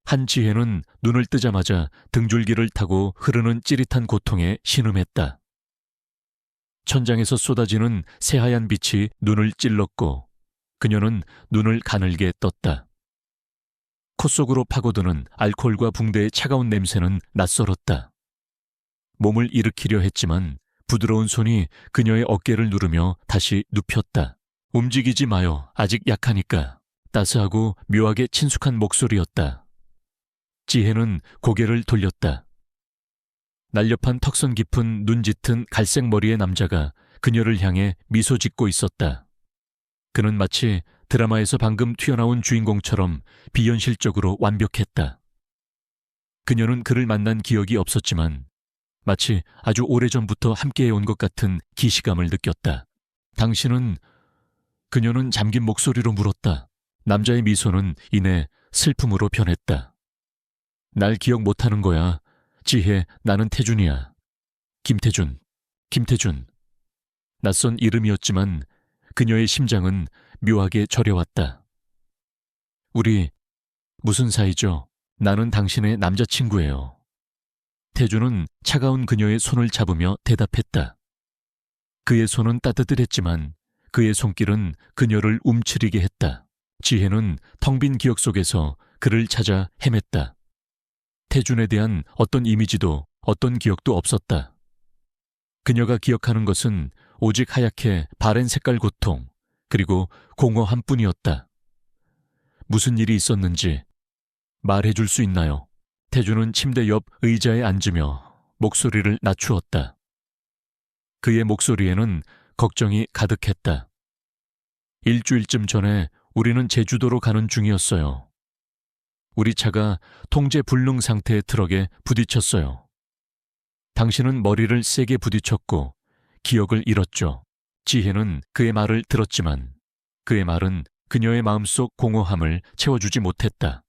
한 지혜는 눈을 뜨자마자 등줄기를 타고 흐르는 찌릿한 고통에 신음했다. 천장에서 쏟아지는 새하얀 빛이 눈을 찔렀고 그녀는 눈을 가늘게 떴다. 코 속으로 파고드는 알코올과 붕대의 차가운 냄새는 낯설었다. 몸을 일으키려 했지만 부드러운 손이 그녀의 어깨를 누르며 다시 눕혔다. 움직이지 마요. 아직 약하니까. 따스하고 묘하게 친숙한 목소리였다. 지혜는 고개를 돌렸다. 날렵한 턱선 깊은 눈 짙은 갈색 머리의 남자가 그녀를 향해 미소 짓고 있었다. 그는 마치 드라마에서 방금 튀어나온 주인공처럼 비현실적으로 완벽했다. 그녀는 그를 만난 기억이 없었지만 마치 아주 오래전부터 함께해온 것 같은 기시감을 느꼈다. 당신은... 그녀는 잠긴 목소리로 물었다. 남자의 미소는 이내 슬픔으로 변했다. 날 기억 못하는 거야. 지혜, 나는 태준이야. 김태준. 낯선 이름이었지만 그녀의 심장은 묘하게 저려왔다. 우리 무슨 사이죠? 나는 당신의 남자친구예요. 태준은 차가운 그녀의 손을 잡으며 대답했다. 그의 손은 따뜻했지만 그의 손길은 그녀를 움츠리게 했다. 지혜는 텅 빈 기억 속에서 그를 찾아 헤맸다. 태준에 대한 어떤 이미지도 어떤 기억도 없었다. 그녀가 기억하는 것은 오직 하얗게 바랜 색깔 고통, 그리고 공허함 뿐이었다. 무슨 일이 있었는지 말해줄 수 있나요? 태준은 침대 옆 의자에 앉으며 목소리를 낮추었다. 그의 목소리에는 걱정이 가득했다. 일주일쯤 전에 우리는 제주도로 가는 중이었어요. 우리 차가 통제 불능 상태의 트럭에 부딪혔어요. 당신은 머리를 세게 부딪혔고 기억을 잃었죠. 지혜는 그의 말을 들었지만 그의 말은 그녀의 마음속 공허함을 채워주지 못했다.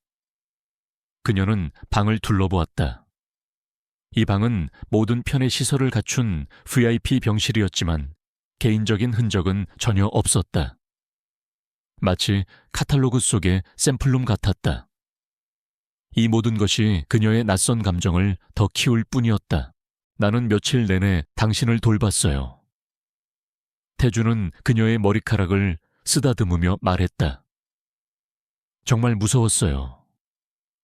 그녀는 방을 둘러보았다. 이 방은 모든 편의 시설을 갖춘 VIP 병실이었지만 개인적인 흔적은 전혀 없었다. 마치 카탈로그 속의 샘플룸 같았다. 이 모든 것이 그녀의 낯선 감정을 더 키울 뿐이었다. 나는 며칠 내내 당신을 돌봤어요. 태준은 그녀의 머리카락을 쓰다듬으며 말했다. 정말 무서웠어요.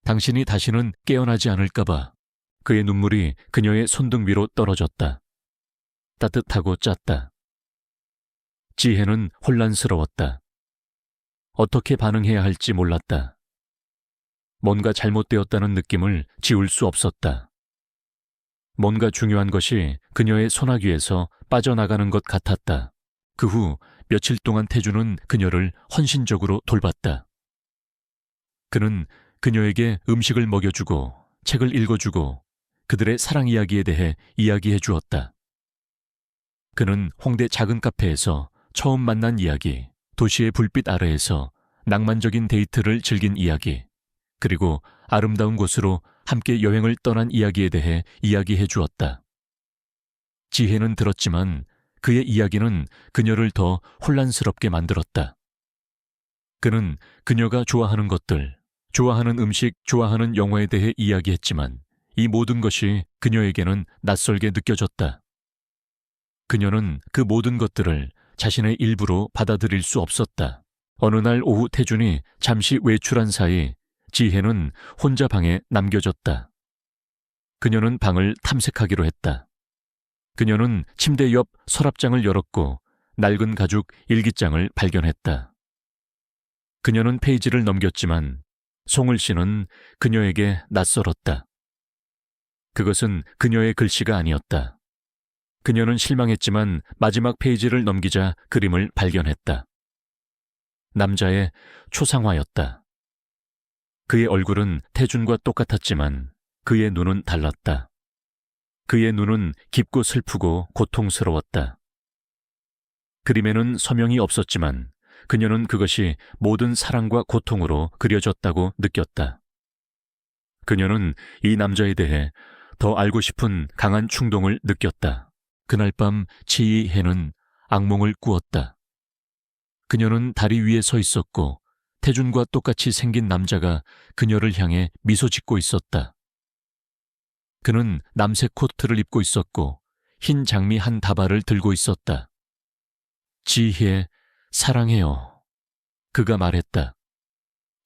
당신이 다시는 깨어나지 않을까봐. 그의 눈물이 그녀의 손등 위로 떨어졌다. 따뜻하고 짰다. 지혜는 혼란스러웠다. 어떻게 반응해야 할지 몰랐다. 뭔가 잘못되었다는 느낌을 지울 수 없었다. 뭔가 중요한 것이 그녀의 소나귀에서 빠져나가는 것 같았다. 그 후 며칠 동안 태준은 그녀를 헌신적으로 돌봤다. 그는 그녀에게 음식을 먹여주고 책을 읽어주고 그들의 사랑 이야기에 대해 이야기해 주었다. 그는 홍대 작은 카페에서 처음 만난 이야기, 도시의 불빛 아래에서 낭만적인 데이트를 즐긴 이야기, 그리고 아름다운 곳으로 함께 여행을 떠난 이야기에 대해 이야기해 주었다. 지혜는 들었지만 그의 이야기는 그녀를 더 혼란스럽게 만들었다. 그는 그녀가 좋아하는 것들, 좋아하는 음식, 좋아하는 영화에 대해 이야기했지만 이 모든 것이 그녀에게는 낯설게 느껴졌다. 그녀는 그 모든 것들을 자신의 일부로 받아들일 수 없었다. 어느 날 오후 태준이 잠시 외출한 사이 지혜는 혼자 방에 남겨졌다. 그녀는 방을 탐색하기로 했다. 그녀는 침대 옆 서랍장을 열었고 낡은 가죽 일기장을 발견했다. 그녀는 페이지를 넘겼지만 송을 씨는 그녀에게 낯설었다. 그것은 그녀의 글씨가 아니었다. 그녀는 실망했지만 마지막 페이지를 넘기자 그림을 발견했다. 남자의 초상화였다. 그의 얼굴은 태준과 똑같았지만 그의 눈은 달랐다. 그의 눈은 깊고 슬프고 고통스러웠다. 그림에는 서명이 없었지만 그녀는 그것이 모든 사랑과 고통으로 그려졌다고 느꼈다. 그녀는 이 남자에 대해 더 알고 싶은 강한 충동을 느꼈다. 그날 밤 지희애는 악몽을 꾸었다. 그녀는 다리 위에 서 있었고 태준과 똑같이 생긴 남자가 그녀를 향해 미소 짓고 있었다. 그는 남색 코트를 입고 있었고 흰 장미 한 다발을 들고 있었다. 지혜, 사랑해요. 그가 말했다.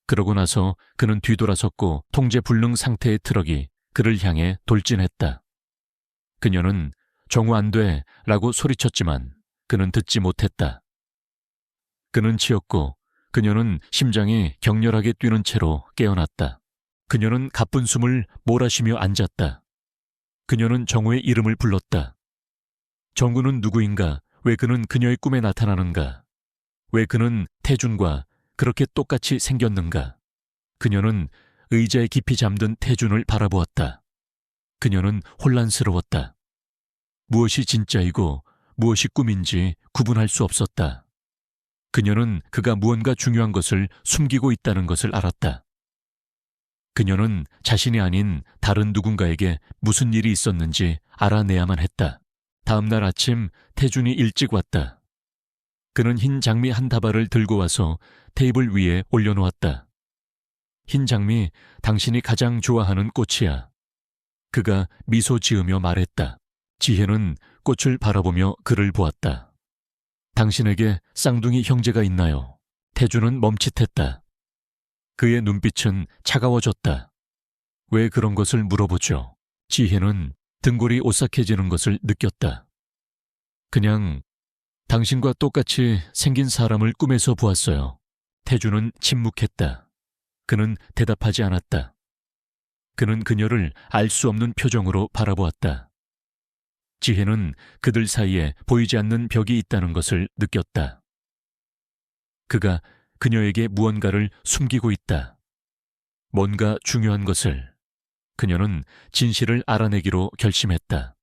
그러고 나서 그는 뒤돌아섰고 통제 불능 상태의 트럭이 그를 향해 돌진했다. 그녀는 정우 안 돼 라고 소리쳤지만 그는 듣지 못했다. 그는 치였고 그녀는 심장이 격렬하게 뛰는 채로 깨어났다. 그녀는 가쁜 숨을 몰아쉬며 앉았다. 그녀는 정우의 이름을 불렀다. 정우는 누구인가? 왜 그는 그녀의 꿈에 나타나는가? 왜 그는 태준과 그렇게 똑같이 생겼는가? 그녀는 의자에 깊이 잠든 태준을 바라보았다. 그녀는 혼란스러웠다. 무엇이 진짜이고 무엇이 꿈인지 구분할 수 없었다. 그녀는 그가 무언가 중요한 것을 숨기고 있다는 것을 알았다. 그녀는 자신이 아닌 다른 누군가에게 무슨 일이 있었는지 알아내야만 했다. 다음 날 아침 태준이 일찍 왔다. 그는 흰 장미 한 다발을 들고 와서 테이블 위에 올려놓았다. 흰 장미, 당신이 가장 좋아하는 꽃이야. 그가 미소 지으며 말했다. 지혜는 꽃을 바라보며 그를 보았다. 당신에게 쌍둥이 형제가 있나요? 태준은 멈칫했다. 그의 눈빛은 차가워졌다. 왜 그런 것을 물어보죠? 지혜는 등골이 오싹해지는 것을 느꼈다. 그냥 당신과 똑같이 생긴 사람을 꿈에서 보았어요. 태준은 침묵했다. 그는 대답하지 않았다. 그는 그녀를 알 수 없는 표정으로 바라보았다. 지혜는 그들 사이에 보이지 않는 벽이 있다는 것을 느꼈다. 그가 그녀에게 무언가를 숨기고 있다. 뭔가 중요한 것을. 그녀는 진실을 알아내기로 결심했다.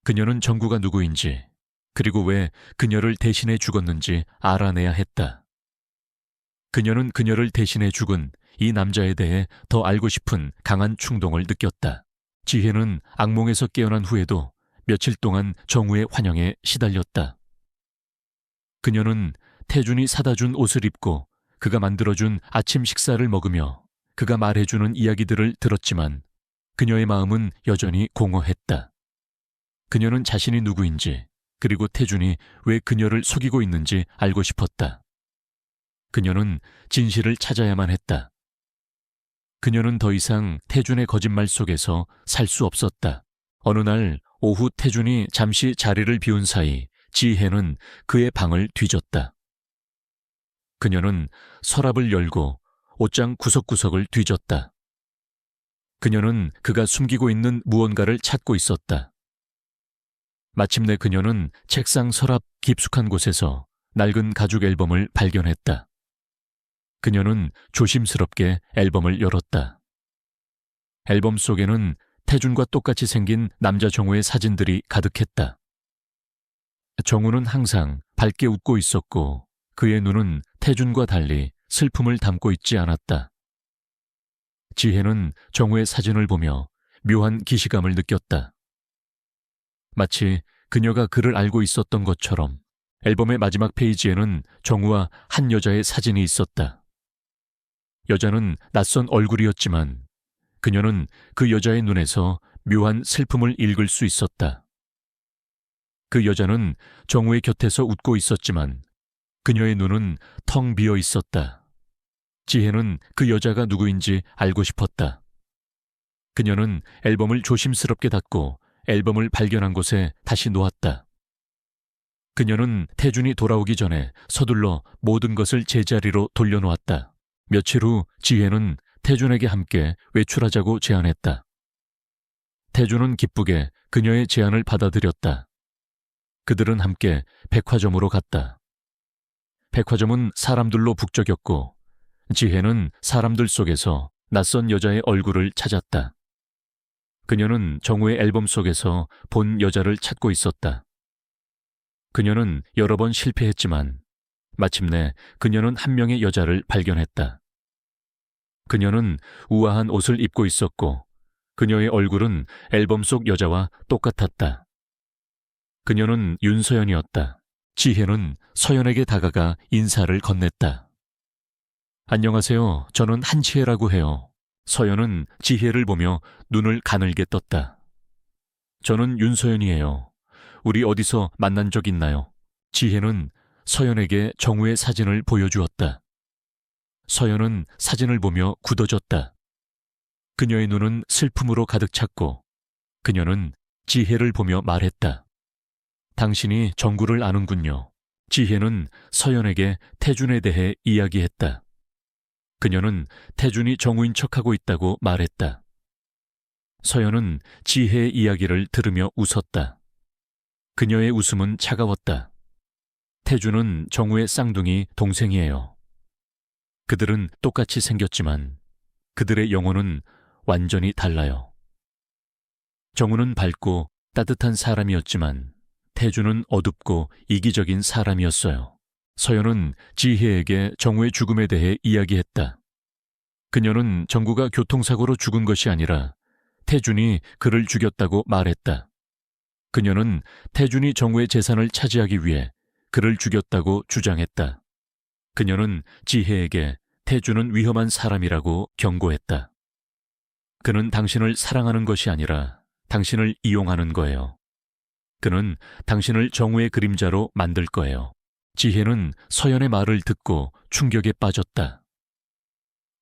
그녀는 정구가 누구인지, 그리고 왜 그녀를 대신해 죽었는지 알아내야 했다. 그녀는 그녀를 대신해 죽은 이 남자에 대해 더 알고 싶은 강한 충동을 느꼈다. 지혜는 악몽에서 깨어난 후에도 며칠 동안 정우의 환영에 시달렸다. 그녀는 태준이 사다 준 옷을 입고 그가 만들어준 아침 식사를 먹으며 그가 말해주는 이야기들을 들었지만 그녀의 마음은 여전히 공허했다. 그녀는 자신이 누구인지 그리고 태준이 왜 그녀를 속이고 있는지 알고 싶었다. 그녀는 진실을 찾아야만 했다. 그녀는 더 이상 태준의 거짓말 속에서 살 수 없었다. 어느 날 오후 태준이 잠시 자리를 비운 사이 지혜는 그의 방을 뒤졌다. 그녀는 서랍을 열고 옷장 구석구석을 뒤졌다. 그녀는 그가 숨기고 있는 무언가를 찾고 있었다. 마침내 그녀는 책상 서랍 깊숙한 곳에서 낡은 가죽 앨범을 발견했다. 그녀는 조심스럽게 앨범을 열었다. 앨범 속에는 태준과 똑같이 생긴 남자 정우의 사진들이 가득했다. 정우는 항상 밝게 웃고 있었고 그의 눈은 태준과 달리 슬픔을 담고 있지 않았다. 지혜는 정우의 사진을 보며 묘한 기시감을 느꼈다. 마치 그녀가 그를 알고 있었던 것처럼 앨범의 마지막 페이지에는 정우와 한 여자의 사진이 있었다. 여자는 낯선 얼굴이었지만 그녀는 그 여자의 눈에서 묘한 슬픔을 읽을 수 있었다. 그 여자는 정우의 곁에서 웃고 있었지만 그녀의 눈은 텅 비어 있었다. 지혜는 그 여자가 누구인지 알고 싶었다. 그녀는 앨범을 조심스럽게 닫고 앨범을 발견한 곳에 다시 놓았다. 그녀는 태준이 돌아오기 전에 서둘러 모든 것을 제자리로 돌려놓았다. 며칠 후 지혜는 태준에게 함께 외출하자고 제안했다. 태준은 기쁘게 그녀의 제안을 받아들였다. 그들은 함께 백화점으로 갔다. 백화점은 사람들로 북적였고 지혜는 사람들 속에서 낯선 여자의 얼굴을 찾았다. 그녀는 정우의 앨범 속에서 본 여자를 찾고 있었다. 그녀는 여러 번 실패했지만 마침내 그녀는 한 명의 여자를 발견했다. 그녀는 우아한 옷을 입고 있었고 그녀의 얼굴은 앨범 속 여자와 똑같았다. 그녀는 윤서연이었다. 지혜는 서연에게 다가가 인사를 건넸다. 안녕하세요. 저는 한치혜라고 해요. 서연은 지혜를 보며 눈을 가늘게 떴다. 저는 윤서연이에요. 우리 어디서 만난 적 있나요? 지혜는 서연에게 정우의 사진을 보여주었다. 서연은 사진을 보며 굳어졌다. 그녀의 눈은 슬픔으로 가득 찼고 그녀는 지혜를 보며 말했다. 당신이 정구를 아는군요. 지혜는 서연에게 태준에 대해 이야기했다. 그녀는 태준이 정우인 척하고 있다고 말했다. 서연은 지혜의 이야기를 들으며 웃었다. 그녀의 웃음은 차가웠다. 태준은 정우의 쌍둥이 동생이에요. 그들은 똑같이 생겼지만 그들의 영혼은 완전히 달라요. 정우는 밝고 따뜻한 사람이었지만 태준은 어둡고 이기적인 사람이었어요. 서연은 지혜에게 정우의 죽음에 대해 이야기했다. 그녀는 정구가 교통사고로 죽은 것이 아니라 태준이 그를 죽였다고 말했다. 그녀는 태준이 정우의 재산을 차지하기 위해 그를 죽였다고 주장했다. 그녀는 지혜에게 태준은 위험한 사람이라고 경고했다. 그는 당신을 사랑하는 것이 아니라 당신을 이용하는 거예요. 그는 당신을 정우의 그림자로 만들 거예요. 지혜는 서연의 말을 듣고 충격에 빠졌다.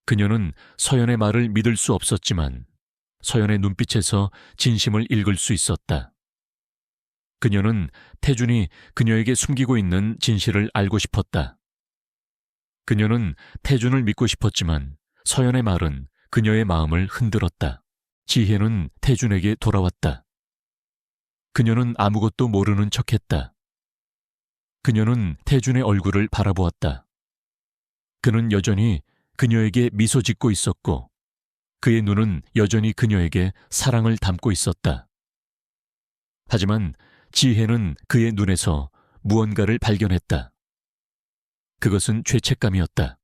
그녀는 서연의 말을 믿을 수 없었지만 서연의 눈빛에서 진심을 읽을 수 있었다. 그녀는 태준이 그녀에게 숨기고 있는 진실을 알고 싶었다. 그녀는 태준을 믿고 싶었지만 서연의 말은 그녀의 마음을 흔들었다. 지혜는 태준에게 돌아왔다. 그녀는 아무것도 모르는 척했다. 그녀는 태준의 얼굴을 바라보았다. 그는 여전히 그녀에게 미소 짓고 있었고 그의 눈은 여전히 그녀에게 사랑을 담고 있었다. 하지만 지혜는 그의 눈에서 무언가를 발견했다. 그것은 죄책감이었다.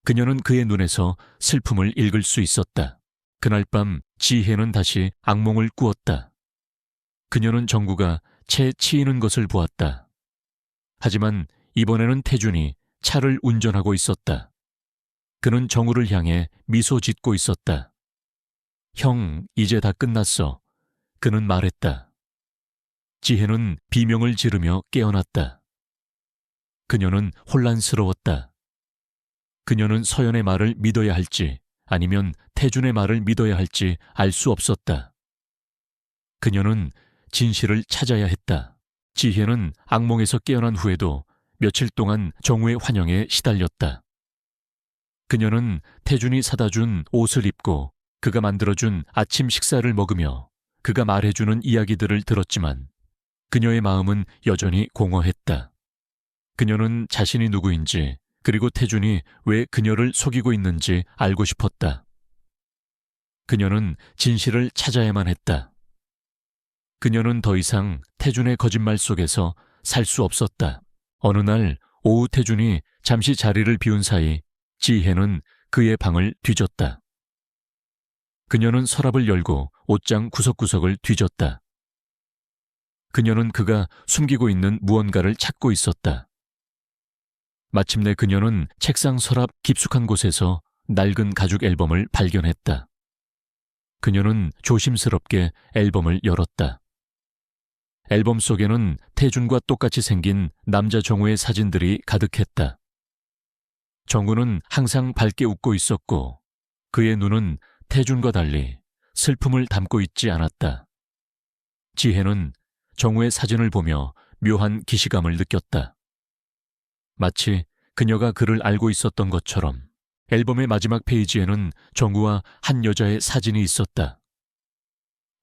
그녀는 그의 눈에서 슬픔을 읽을 수 있었다. 그날 밤 지혜는 다시 악몽을 꾸었다. 그녀는 정구가 채 치이는 것을 보았다. 하지만 이번에는 태준이 차를 운전하고 있었다. 그는 정우를 향해 미소 짓고 있었다. 형, 이제 다 끝났어. 그는 말했다. 지혜는 비명을 지르며 깨어났다. 그녀는 혼란스러웠다. 그녀는 서연의 말을 믿어야 할지 아니면 태준의 말을 믿어야 할지 알 수 없었다. 그녀는 진실을 찾아야 했다. 지혜는 악몽에서 깨어난 후에도 며칠 동안 정우의 환영에 시달렸다. 그녀는 태준이 사다 준 옷을 입고 그가 만들어준 아침 식사를 먹으며 그가 말해주는 이야기들을 들었지만 그녀의 마음은 여전히 공허했다. 그녀는 자신이 누구인지 그리고 태준이 왜 그녀를 속이고 있는지 알고 싶었다. 그녀는 진실을 찾아야만 했다. 그녀는 더 이상 태준의 거짓말 속에서 살 수 없었다. 어느 날 오후 태준이 잠시 자리를 비운 사이 지혜는 그의 방을 뒤졌다. 그녀는 서랍을 열고 옷장 구석구석을 뒤졌다. 그녀는 그가 숨기고 있는 무언가를 찾고 있었다. 마침내 그녀는 책상 서랍 깊숙한 곳에서 낡은 가죽 앨범을 발견했다. 그녀는 조심스럽게 앨범을 열었다. 앨범 속에는 태준과 똑같이 생긴 남자 정우의 사진들이 가득했다. 정우는 항상 밝게 웃고 있었고 그의 눈은 태준과 달리 슬픔을 담고 있지 않았다. 지혜는 정우의 사진을 보며 묘한 기시감을 느꼈다. 마치 그녀가 그를 알고 있었던 것처럼 앨범의 마지막 페이지에는 정우와 한 여자의 사진이 있었다.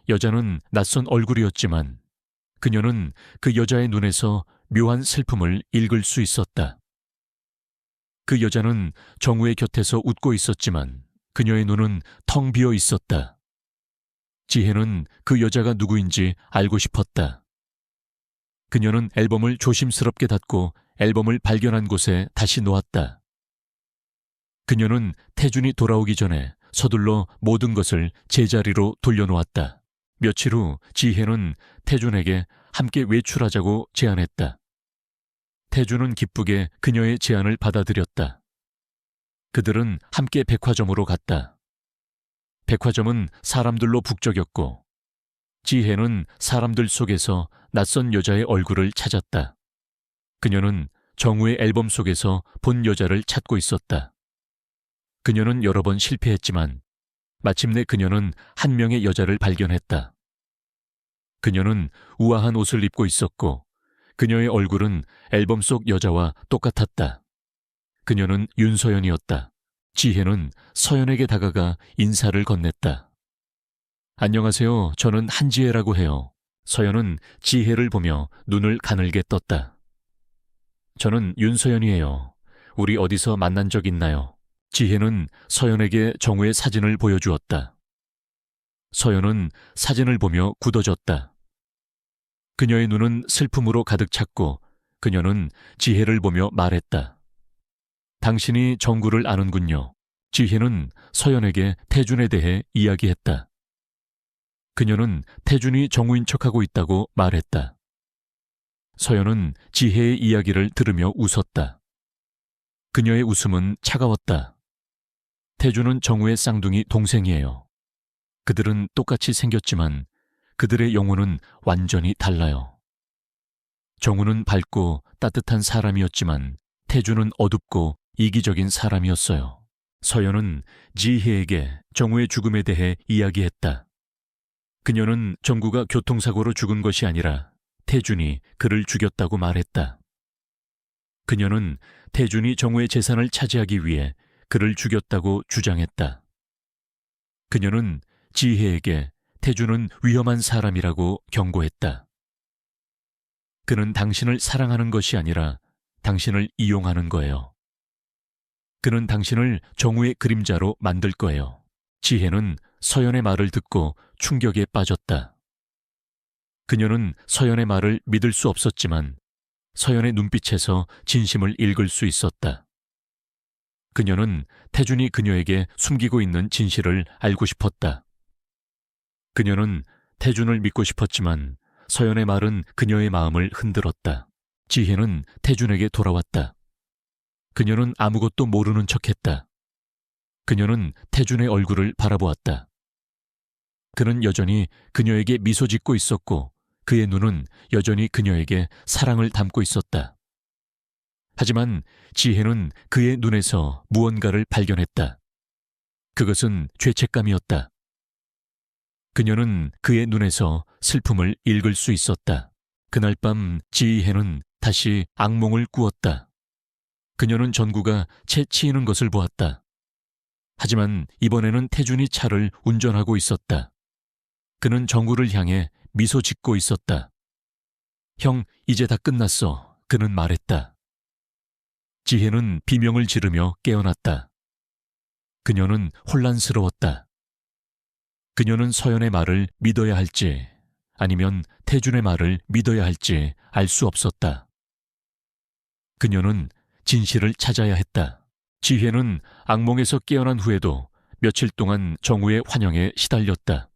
여자는 낯선 얼굴이었지만 그녀는 그 여자의 눈에서 묘한 슬픔을 읽을 수 있었다. 그 여자는 정우의 곁에서 웃고 있었지만 그녀의 눈은 텅 비어 있었다. 지혜는 그 여자가 누구인지 알고 싶었다. 그녀는 앨범을 조심스럽게 닫고 앨범을 발견한 곳에 다시 놓았다. 그녀는 태준이 돌아오기 전에 서둘러 모든 것을 제자리로 돌려놓았다. 며칠 후 지혜는 태준에게 함께 외출하자고 제안했다. 태준은 기쁘게 그녀의 제안을 받아들였다. 그들은 함께 백화점으로 갔다. 백화점은 사람들로 북적였고 지혜는 사람들 속에서 낯선 여자의 얼굴을 찾았다. 그녀는 정우의 앨범 속에서 본 여자를 찾고 있었다. 그녀는 여러 번 실패했지만 마침내 그녀는 한 명의 여자를 발견했다. 그녀는 우아한 옷을 입고 있었고 그녀의 얼굴은 앨범 속 여자와 똑같았다. 그녀는 윤서연이었다. 지혜는 서연에게 다가가 인사를 건넸다. 안녕하세요. 저는 한지혜라고 해요. 서연은 지혜를 보며 눈을 가늘게 떴다. 저는 윤서연이에요. 우리 어디서 만난 적 있나요? 지혜는 서연에게 정우의 사진을 보여주었다. 서연은 사진을 보며 굳어졌다. 그녀의 눈은 슬픔으로 가득 찼고 그녀는 지혜를 보며 말했다. 당신이 정구를 아는군요. 지혜는 서연에게 태준에 대해 이야기했다. 그녀는 태준이 정우인 척하고 있다고 말했다. 서연은 지혜의 이야기를 들으며 웃었다. 그녀의 웃음은 차가웠다. 태준은 정우의 쌍둥이 동생이에요. 그들은 똑같이 생겼지만 그들의 영혼은 완전히 달라요. 정우는 밝고 따뜻한 사람이었지만 태준은 어둡고 이기적인 사람이었어요. 서연은 지혜에게 정우의 죽음에 대해 이야기했다. 그녀는 정구가 교통사고로 죽은 것이 아니라 태준이 그를 죽였다고 말했다. 그녀는 태준이 정우의 재산을 차지하기 위해 그를 죽였다고 주장했다. 그녀는 지혜에게 태준은 위험한 사람이라고 경고했다. 그는 당신을 사랑하는 것이 아니라 당신을 이용하는 거예요. 그는 당신을 정우의 그림자로 만들 거예요. 지혜는 서연의 말을 듣고 충격에 빠졌다. 그녀는 서연의 말을 믿을 수 없었지만 서연의 눈빛에서 진심을 읽을 수 있었다. 그녀는 태준이 그녀에게 숨기고 있는 진실을 알고 싶었다. 그녀는 태준을 믿고 싶었지만 서연의 말은 그녀의 마음을 흔들었다. 지혜는 태준에게 돌아왔다. 그녀는 아무것도 모르는 척했다. 그녀는 태준의 얼굴을 바라보았다. 그는 여전히 그녀에게 미소 짓고 있었고 그의 눈은 여전히 그녀에게 사랑을 담고 있었다. 하지만 지혜는 그의 눈에서 무언가를 발견했다. 그것은 죄책감이었다. 그녀는 그의 눈에서 슬픔을 읽을 수 있었다. 그날 밤 지혜는 다시 악몽을 꾸었다. 그녀는 전구가 채 치이는 것을 보았다. 하지만 이번에는 태준이 차를 운전하고 있었다. 그는 정구를 향해 미소 짓고 있었다. 형, 이제 다 끝났어. 그는 말했다. 지혜는 비명을 지르며 깨어났다. 그녀는 혼란스러웠다. 그녀는 서연의 말을 믿어야 할지 아니면 태준의 말을 믿어야 할지 알 수 없었다. 그녀는 진실을 찾아야 했다. 지혜는 악몽에서 깨어난 후에도 며칠 동안 정우의 환영에 시달렸다.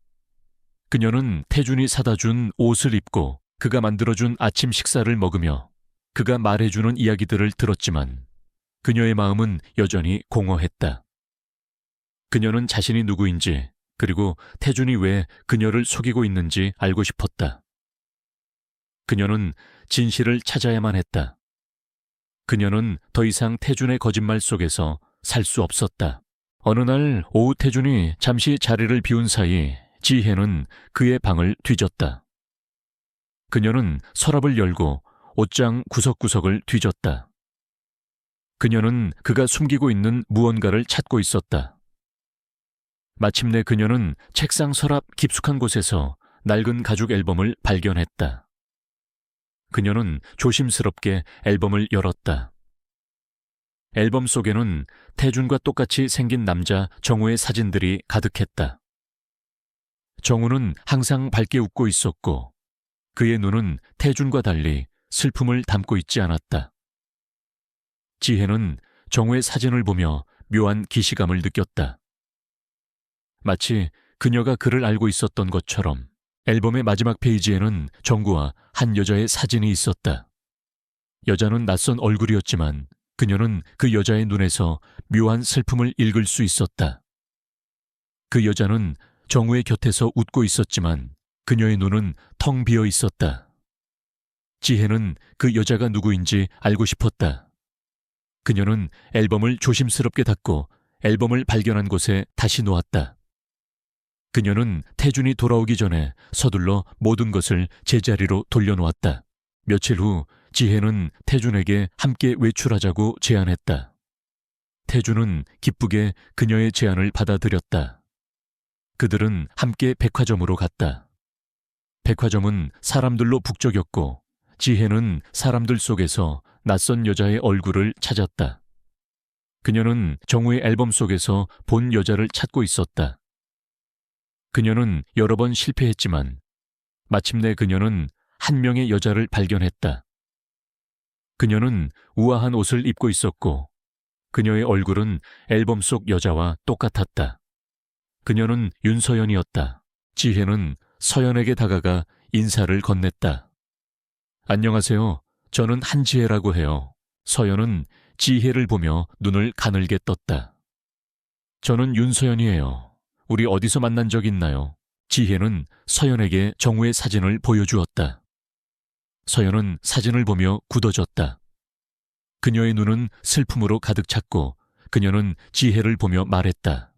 그녀는 태준이 사다 준 옷을 입고 그가 만들어준 아침 식사를 먹으며 그가 말해주는 이야기들을 들었지만 그녀의 마음은 여전히 공허했다. 그녀는 자신이 누구인지 그리고 태준이 왜 그녀를 속이고 있는지 알고 싶었다. 그녀는 진실을 찾아야만 했다. 그녀는 더 이상 태준의 거짓말 속에서 살 수 없었다. 어느 날 오후 태준이 잠시 자리를 비운 사이 지혜는 그의 방을 뒤졌다. 그녀는 서랍을 열고 옷장 구석구석을 뒤졌다. 그녀는 그가 숨기고 있는 무언가를 찾고 있었다. 마침내 그녀는 책상 서랍 깊숙한 곳에서 낡은 가죽 앨범을 발견했다. 그녀는 조심스럽게 앨범을 열었다. 앨범 속에는 태준과 똑같이 생긴 남자 정우의 사진들이 가득했다. 정우는 항상 밝게 웃고 있었고 그의 눈은 태준과 달리 슬픔을 담고 있지 않았다. 지혜는 정우의 사진을 보며 묘한 기시감을 느꼈다. 마치 그녀가 그를 알고 있었던 것처럼 앨범의 마지막 페이지에는 정구와 한 여자의 사진이 있었다. 여자는 낯선 얼굴이었지만 그녀는 그 여자의 눈에서 묘한 슬픔을 읽을 수 있었다. 그 여자는 정우의 곁에서 웃고 있었지만 그녀의 눈은 텅 비어 있었다. 지혜는 그 여자가 누구인지 알고 싶었다. 그녀는 앨범을 조심스럽게 닫고 앨범을 발견한 곳에 다시 놓았다. 그녀는 태준이 돌아오기 전에 서둘러 모든 것을 제자리로 돌려놓았다. 며칠 후 지혜는 태준에게 함께 외출하자고 제안했다. 태준은 기쁘게 그녀의 제안을 받아들였다. 그들은 함께 백화점으로 갔다. 백화점은 사람들로 북적였고 지혜는 사람들 속에서 낯선 여자의 얼굴을 찾았다. 그녀는 정우의 앨범 속에서 본 여자를 찾고 있었다. 그녀는 여러 번 실패했지만 마침내 그녀는 한 명의 여자를 발견했다. 그녀는 우아한 옷을 입고 있었고 그녀의 얼굴은 앨범 속 여자와 똑같았다. 그녀는 윤서연이었다. 지혜는 서연에게 다가가 인사를 건넸다. 안녕하세요. 저는 한지혜라고 해요. 서연은 지혜를 보며 눈을 가늘게 떴다. 저는 윤서연이에요. 우리 어디서 만난 적 있나요? 지혜는 서연에게 정우의 사진을 보여주었다. 서연은 사진을 보며 굳어졌다. 그녀의 눈은 슬픔으로 가득 찼고 그녀는 지혜를 보며 말했다.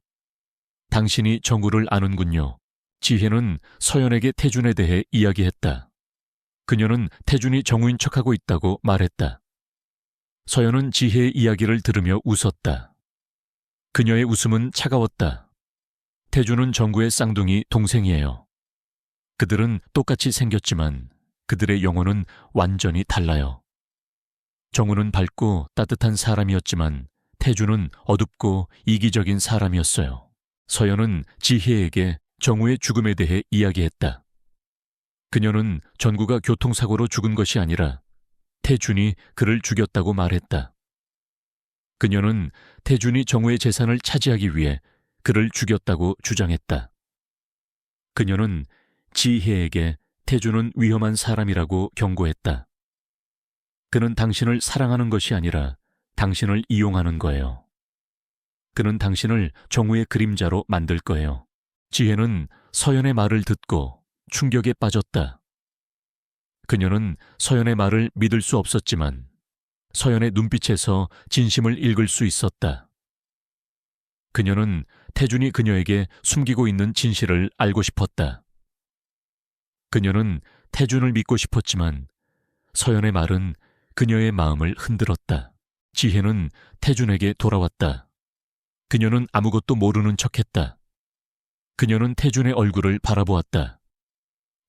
당신이 정우를 아는군요. 지혜는 서연에게 태준에 대해 이야기했다. 그녀는 태준이 정우인 척하고 있다고 말했다. 서연은 지혜의 이야기를 들으며 웃었다. 그녀의 웃음은 차가웠다. 태준은 정구의 쌍둥이 동생이에요. 그들은 똑같이 생겼지만 그들의 영혼은 완전히 달라요. 정우는 밝고 따뜻한 사람이었지만 태준은 어둡고 이기적인 사람이었어요. 서연은 지혜에게 정우의 죽음에 대해 이야기했다. 그녀는 전구가 교통사고로 죽은 것이 아니라 태준이 그를 죽였다고 말했다. 그녀는 태준이 정우의 재산을 차지하기 위해 그를 죽였다고 주장했다. 그녀는 지혜에게 태준은 위험한 사람이라고 경고했다. 그는 당신을 사랑하는 것이 아니라 당신을 이용하는 거예요. 그는 당신을 정우의 그림자로 만들 거예요. 지혜는 서연의 말을 듣고 충격에 빠졌다. 그녀는 서연의 말을 믿을 수 없었지만 서연의 눈빛에서 진심을 읽을 수 있었다. 그녀는 태준이 그녀에게 숨기고 있는 진실을 알고 싶었다. 그녀는 태준을 믿고 싶었지만 서연의 말은 그녀의 마음을 흔들었다. 지혜는 태준에게 돌아왔다. 그녀는 아무것도 모르는 척했다. 그녀는 태준의 얼굴을 바라보았다.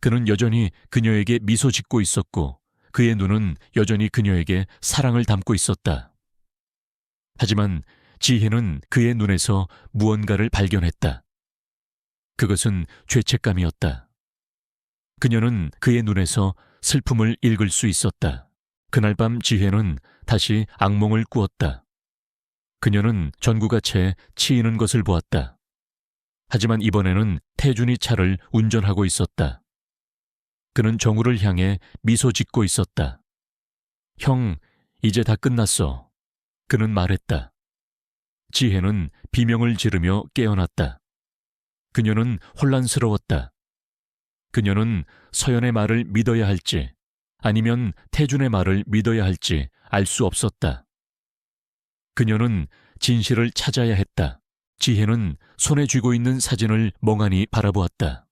그는 여전히 그녀에게 미소 짓고 있었고 그의 눈은 여전히 그녀에게 사랑을 담고 있었다. 하지만 지혜는 그의 눈에서 무언가를 발견했다. 그것은 죄책감이었다. 그녀는 그의 눈에서 슬픔을 읽을 수 있었다. 그날 밤 지혜는 다시 악몽을 꾸었다. 그녀는 전구가 채 치이는 것을 보았다. 하지만 이번에는 태준이 차를 운전하고 있었다. 그는 정우를 향해 미소 짓고 있었다. 형, 이제 다 끝났어. 그는 말했다. 지혜는 비명을 지르며 깨어났다. 그녀는 혼란스러웠다. 그녀는 서연의 말을 믿어야 할지 아니면 태준의 말을 믿어야 할지 알 수 없었다. 그녀는 진실을 찾아야 했다. 지혜는 손에 쥐고 있는 사진을 멍하니 바라보았다.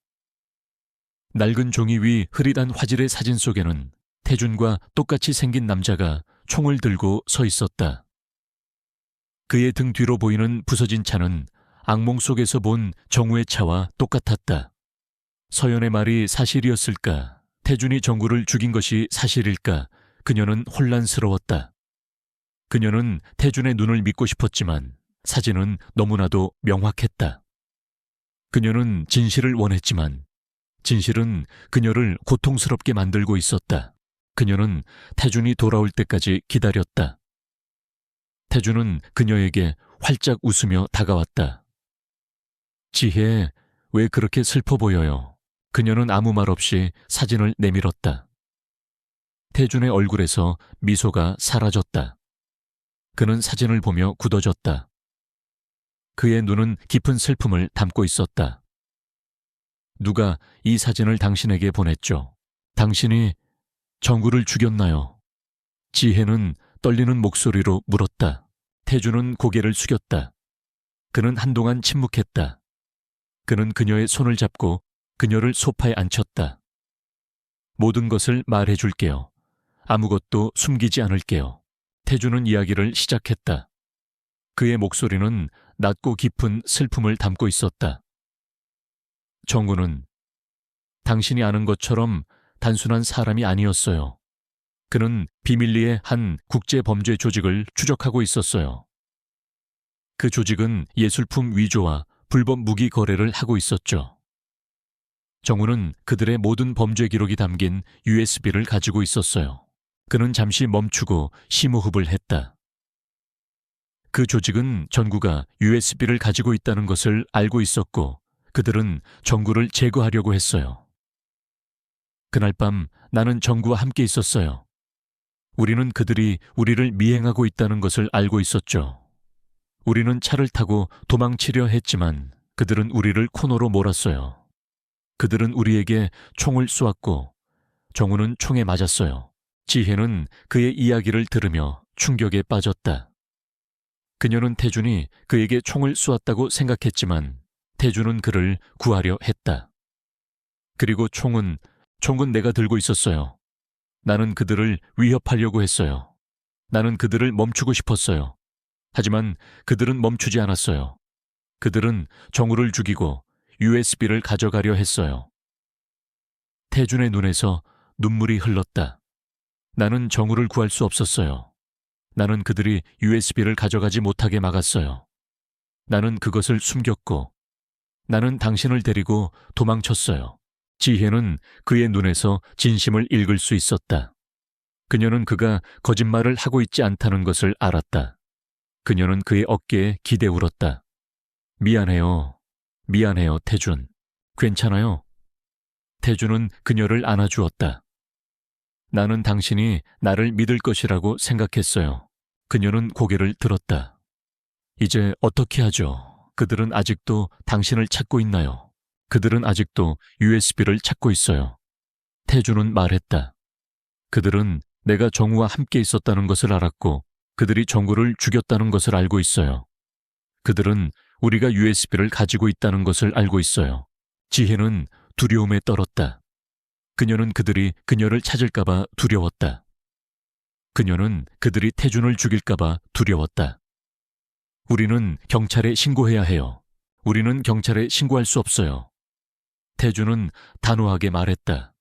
낡은 종이 위 흐릿한 화질의 사진 속에는 태준과 똑같이 생긴 남자가 총을 들고 서 있었다. 그의 등 뒤로 보이는 부서진 차는 악몽 속에서 본 정우의 차와 똑같았다. 서연의 말이 사실이었을까? 태준이 정구를 죽인 것이 사실일까? 그녀는 혼란스러웠다. 그녀는 태준의 눈을 믿고 싶었지만 사진은 너무나도 명확했다. 그녀는 진실을 원했지만 진실은 그녀를 고통스럽게 만들고 있었다. 그녀는 태준이 돌아올 때까지 기다렸다. 태준은 그녀에게 활짝 웃으며 다가왔다. 지혜, 왜 그렇게 슬퍼 보여요? 그녀는 아무 말 없이 사진을 내밀었다. 태준의 얼굴에서 미소가 사라졌다. 그는 사진을 보며 굳어졌다. 그의 눈은 깊은 슬픔을 담고 있었다. 누가 이 사진을 당신에게 보냈죠? 당신이 정구를 죽였나요? 지혜는 떨리는 목소리로 물었다. 태주는 고개를 숙였다. 그는 한동안 침묵했다. 그는 그녀의 손을 잡고 그녀를 소파에 앉혔다. 모든 것을 말해줄게요. 아무것도 숨기지 않을게요. 태주는 이야기를 시작했다. 그의 목소리는 낮고 깊은 슬픔을 담고 있었다. 정구는 당신이 아는 것처럼 단순한 사람이 아니었어요. 그는 비밀리에 한 국제범죄 조직을 추적하고 있었어요. 그 조직은 예술품 위조와 불법 무기 거래를 하고 있었죠. 정우는 그들의 모든 범죄 기록이 담긴 USB를 가지고 있었어요. 그는 잠시 멈추고 심호흡을 했다. 그 조직은 정구가 USB를 가지고 있다는 것을 알고 있었고 그들은 정구를 제거하려고 했어요. 그날 밤 나는 정구와 함께 있었어요. 우리는 그들이 우리를 미행하고 있다는 것을 알고 있었죠. 우리는 차를 타고 도망치려 했지만 그들은 우리를 코너로 몰았어요. 그들은 우리에게 총을 쏘았고 정우는 총에 맞았어요. 지혜는 그의 이야기를 들으며 충격에 빠졌다. 그녀는 태준이 그에게 총을 쏘았다고 생각했지만 태준은 그를 구하려 했다. 그리고 총은 내가 들고 있었어요. 나는 그들을 위협하려고 했어요. 나는 그들을 멈추고 싶었어요. 하지만 그들은 멈추지 않았어요. 그들은 정우를 죽이고 USB를 가져가려 했어요. 태준의 눈에서 눈물이 흘렀다. 나는 정우를 구할 수 없었어요. 나는 그들이 USB를 가져가지 못하게 막았어요. 나는 그것을 숨겼고 나는 당신을 데리고 도망쳤어요. 지혜는 그의 눈에서 진심을 읽을 수 있었다. 그녀는 그가 거짓말을 하고 있지 않다는 것을 알았다. 그녀는 그의 어깨에 기대 울었다. 미안해요. 미안해요, 태준. 괜찮아요. 태준은 그녀를 안아주었다. 나는 당신이 나를 믿을 것이라고 생각했어요. 그녀는 고개를 들었다. 이제 어떻게 하죠? 그들은 아직도 당신을 찾고 있나요? 그들은 아직도 USB를 찾고 있어요. 태준은 말했다. 그들은 내가 정우와 함께 있었다는 것을 알았고 그들이 정우를 죽였다는 것을 알고 있어요. 그들은 우리가 USB를 가지고 있다는 것을 알고 있어요. 지혜는 두려움에 떨었다. 그녀는 그들이 그녀를 찾을까봐 두려웠다. 그녀는 그들이 태준을 죽일까봐 두려웠다. 우리는 경찰에 신고해야 해요. 우리는 경찰에 신고할 수 없어요. 태준은 단호하게 말했다.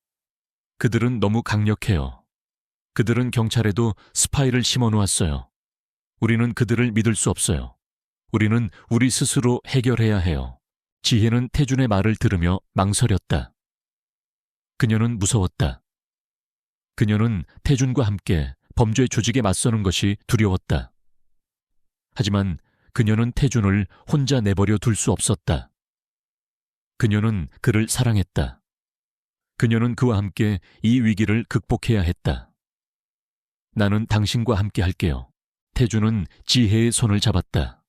그들은 너무 강력해요. 그들은 경찰에도 스파이를 심어 놓았어요. 우리는 그들을 믿을 수 없어요. 우리는 우리 스스로 해결해야 해요. 지혜는 태준의 말을 들으며 망설였다. 그녀는 무서웠다. 그녀는 태준과 함께 범죄 조직에 맞서는 것이 두려웠다. 하지만 그녀는 태준을 혼자 내버려 둘 수 없었다. 그녀는 그를 사랑했다. 그녀는 그와 함께 이 위기를 극복해야 했다. 나는 당신과 함께 할게요. 태준은 지혜의 손을 잡았다.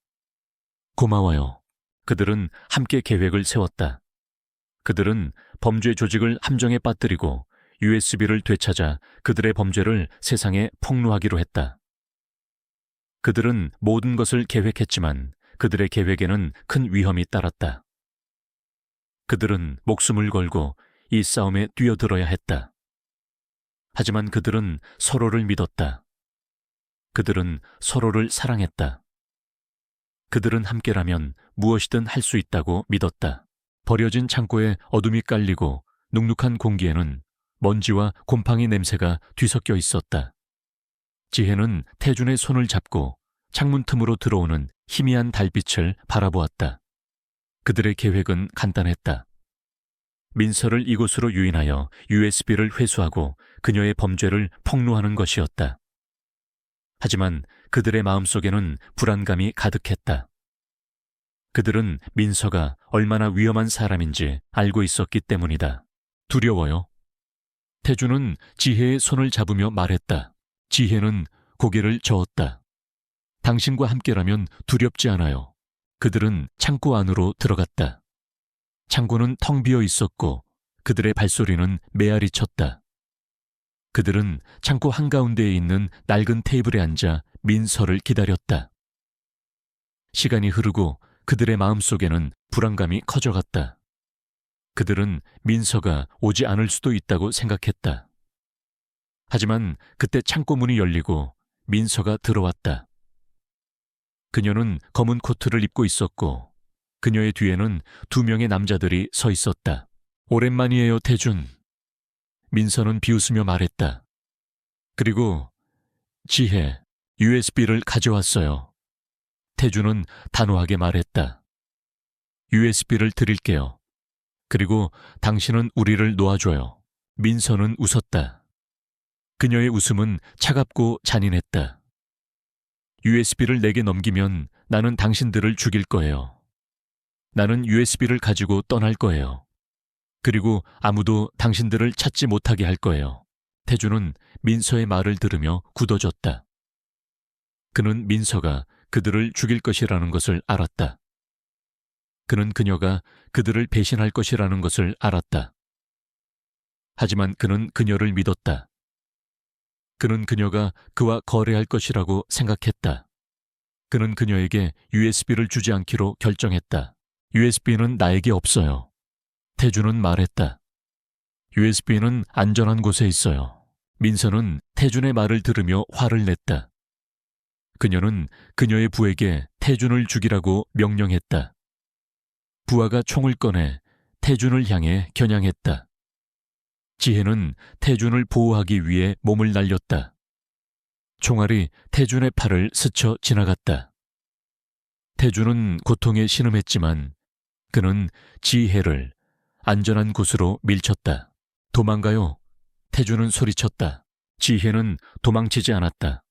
고마워요. 그들은 함께 계획을 세웠다. 그들은 범죄 조직을 함정에 빠뜨리고 USB를 되찾아 그들의 범죄를 세상에 폭로하기로 했다. 그들은 모든 것을 계획했지만 그들의 계획에는 큰 위험이 따랐다. 그들은 목숨을 걸고 이 싸움에 뛰어들어야 했다. 하지만 그들은 서로를 믿었다. 그들은 서로를 사랑했다. 그들은 함께라면 무엇이든 할 수 있다고 믿었다. 버려진 창고에 어둠이 깔리고 눅눅한 공기에는 먼지와 곰팡이 냄새가 뒤섞여 있었다. 지혜는 태준의 손을 잡고 창문 틈으로 들어오는 희미한 달빛을 바라보았다. 그들의 계획은 간단했다. 민서를 이곳으로 유인하여 USB를 회수하고 그녀의 범죄를 폭로하는 것이었다. 하지만 그들의 마음속에는 불안감이 가득했다. 그들은 민서가 얼마나 위험한 사람인지 알고 있었기 때문이다. 두려워요. 태준은 지혜의 손을 잡으며 말했다. 지혜는 고개를 저었다. 당신과 함께라면 두렵지 않아요. 그들은 창고 안으로 들어갔다. 창고는 텅 비어 있었고 그들의 발소리는 메아리 쳤다. 그들은 창고 한가운데에 있는 낡은 테이블에 앉아 민서를 기다렸다. 시간이 흐르고 그들의 마음속에는 불안감이 커져갔다. 그들은 민서가 오지 않을 수도 있다고 생각했다. 하지만 그때 창고 문이 열리고 민서가 들어왔다. 그녀는 검은 코트를 입고 있었고 그녀의 뒤에는 2명의 남자들이 서 있었다. 오랜만이에요, 태준. 민서는 비웃으며 말했다. 그리고 지혜, USB를 가져왔어요. 태준은 단호하게 말했다. USB를 드릴게요. 그리고 당신은 우리를 놓아줘요. 민서는 웃었다. 그녀의 웃음은 차갑고 잔인했다. USB를 내게 넘기면 나는 당신들을 죽일 거예요. 나는 USB를 가지고 떠날 거예요. 그리고 아무도 당신들을 찾지 못하게 할 거예요. 태준은 민서의 말을 들으며 굳어졌다. 그는 민서가 그들을 죽일 것이라는 것을 알았다. 그는 그녀가 그들을 배신할 것이라는 것을 알았다. 하지만 그는 그녀를 믿었다. 그는 그녀가 그와 거래할 것이라고 생각했다. 그는 그녀에게 USB를 주지 않기로 결정했다. USB는 나에게 없어요. 태준은 말했다. USB는 안전한 곳에 있어요. 민서는 태준의 말을 들으며 화를 냈다. 그녀는 그녀의 부에게 태준을 죽이라고 명령했다. 부하가 총을 꺼내 태준을 향해 겨냥했다. 지혜는 태준을 보호하기 위해 몸을 날렸다. 총알이 태준의 팔을 스쳐 지나갔다. 태준은 고통에 신음했지만 그는 지혜를 안전한 곳으로 밀쳤다. 도망가요. 태준은 소리쳤다. 지혜는 도망치지 않았다.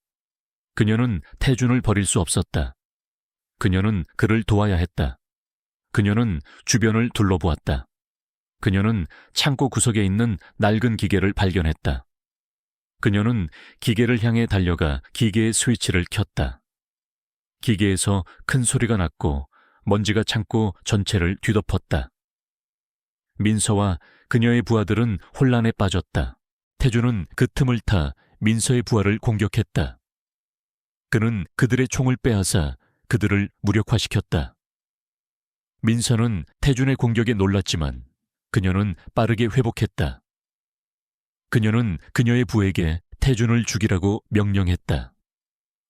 그녀는 태준을 버릴 수 없었다. 그녀는 그를 도와야 했다. 그녀는 주변을 둘러보았다. 그녀는 창고 구석에 있는 낡은 기계를 발견했다. 그녀는 기계를 향해 달려가 기계의 스위치를 켰다. 기계에서 큰 소리가 났고 먼지가 창고 전체를 뒤덮었다. 민서와 그녀의 부하들은 혼란에 빠졌다. 태준은 그 틈을 타 민서의 부하를 공격했다. 그는 그들의 총을 빼앗아 그들을 무력화시켰다. 민서는 태준의 공격에 놀랐지만 그녀는 빠르게 회복했다. 그녀는 그녀의 부에게 태준을 죽이라고 명령했다.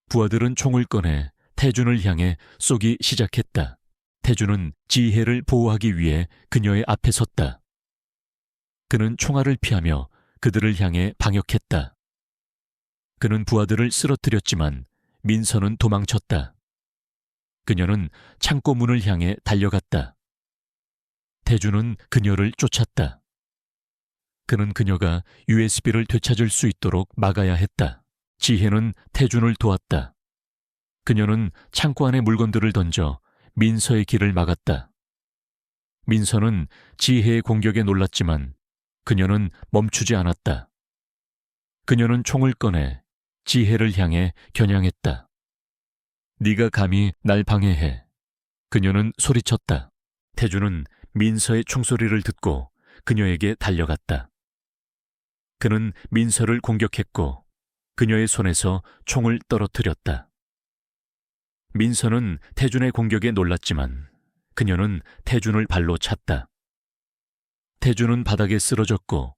부하들은 총을 꺼내 태준을 향해 쏘기 시작했다. 태준은 지혜를 보호하기 위해 그녀의 앞에 섰다. 그는 총알을 피하며 그들을 향해 방역했다. 그는 부하들을 쓰러뜨렸지만 민서는 도망쳤다. 그녀는 창고 문을 향해 달려갔다. 태준은 그녀를 쫓았다. 그는 그녀가 USB를 되찾을 수 있도록 막아야 했다. 지혜는 태준을 도왔다. 그녀는 창고 안에 물건들을 던져 민서의 길을 막았다. 민서는 지혜의 공격에 놀랐지만 그녀는 멈추지 않았다. 그녀는 총을 꺼내 지혜를 향해 겨냥했다. 네가 감히 날 방해해. 그녀는 소리쳤다. 태준은 민서의 총소리를 듣고 그녀에게 달려갔다. 그는 민서를 공격했고 그녀의 손에서 총을 떨어뜨렸다. 민서는 태준의 공격에 놀랐지만 그녀는 태준을 발로 찼다. 태준은 바닥에 쓰러졌고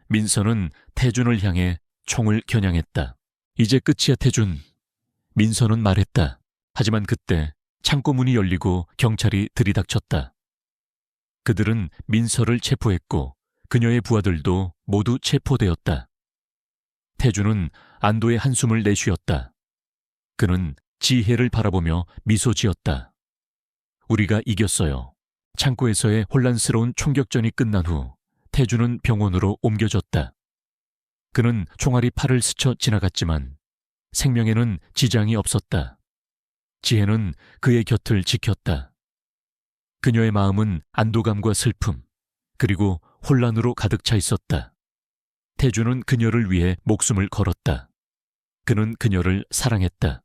민서는 태준을 향해 총을 겨냥했다. 이제 끝이야, 태준. 민서는 말했다. 하지만 그때 창고 문이 열리고 경찰이 들이닥쳤다. 그들은 민서를 체포했고 그녀의 부하들도 모두 체포되었다. 태준은 안도의 한숨을 내쉬었다. 그는 지혜를 바라보며 미소 지었다. 우리가 이겼어요. 창고에서의 혼란스러운 총격전이 끝난 후 태준은 병원으로 옮겨졌다. 그는 총알이 팔을 스쳐 지나갔지만 생명에는 지장이 없었다. 지혜는 그의 곁을 지켰다. 그녀의 마음은 안도감과 슬픔, 그리고 혼란으로 가득 차 있었다. 태준은 그녀를 위해 목숨을 걸었다. 그는 그녀를 사랑했다.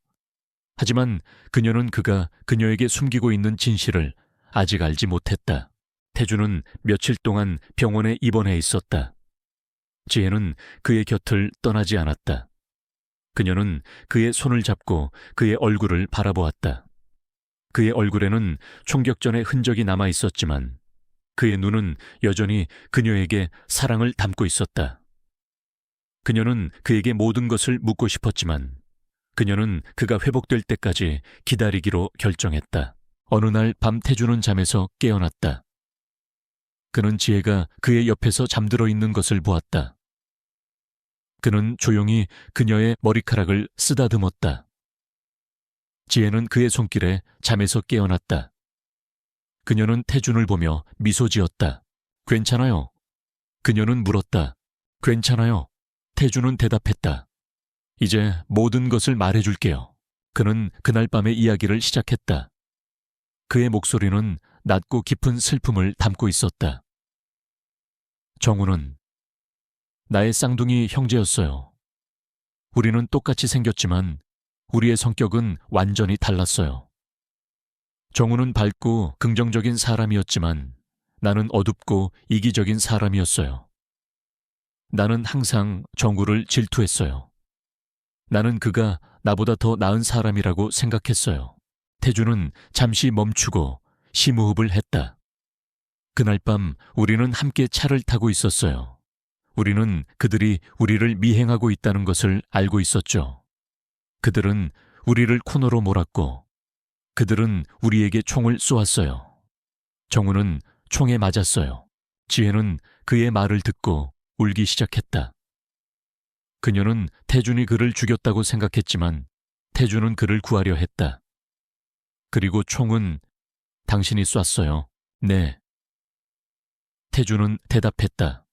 하지만 그녀는 그가 그녀에게 숨기고 있는 진실을 아직 알지 못했다. 태주는 며칠 동안 병원에 입원해 있었다. 지혜는 그의 곁을 떠나지 않았다. 그녀는 그의 손을 잡고 그의 얼굴을 바라보았다. 그의 얼굴에는 총격전의 흔적이 남아 있었지만 그의 눈은 여전히 그녀에게 사랑을 담고 있었다. 그녀는 그에게 모든 것을 묻고 싶었지만 그녀는 그가 회복될 때까지 기다리기로 결정했다. 어느 날 밤 태주는 잠에서 깨어났다. 그는 지혜가 그의 옆에서 잠들어 있는 것을 보았다. 그는 조용히 그녀의 머리카락을 쓰다듬었다. 지혜는 그의 손길에 잠에서 깨어났다. 그녀는 태준을 보며 미소 지었다. 괜찮아요. 그녀는 물었다. 괜찮아요. 태준은 대답했다. 이제 모든 것을 말해줄게요. 그는 그날 밤의 이야기를 시작했다. 그의 목소리는 낮고 깊은 슬픔을 담고 있었다. 정우는 나의 쌍둥이 형제였어요. 우리는 똑같이 생겼지만 우리의 성격은 완전히 달랐어요. 정우는 밝고 긍정적인 사람이었지만 나는 어둡고 이기적인 사람이었어요. 나는 항상 정우를 질투했어요. 나는 그가 나보다 더 나은 사람이라고 생각했어요. 태주는 잠시 멈추고 심호흡을 했다. 그날 밤 우리는 함께 차를 타고 있었어요. 우리는 그들이 우리를 미행하고 있다는 것을 알고 있었죠. 그들은 우리를 코너로 몰았고 그들은 우리에게 총을 쏘았어요. 정우는 총에 맞았어요. 지혜는 그의 말을 듣고 울기 시작했다. 그녀는 태준이 그를 죽였다고 생각했지만 태준은 그를 구하려 했다. 그리고 총은 당신이 쐈어요. 네. 태준은 대답했다.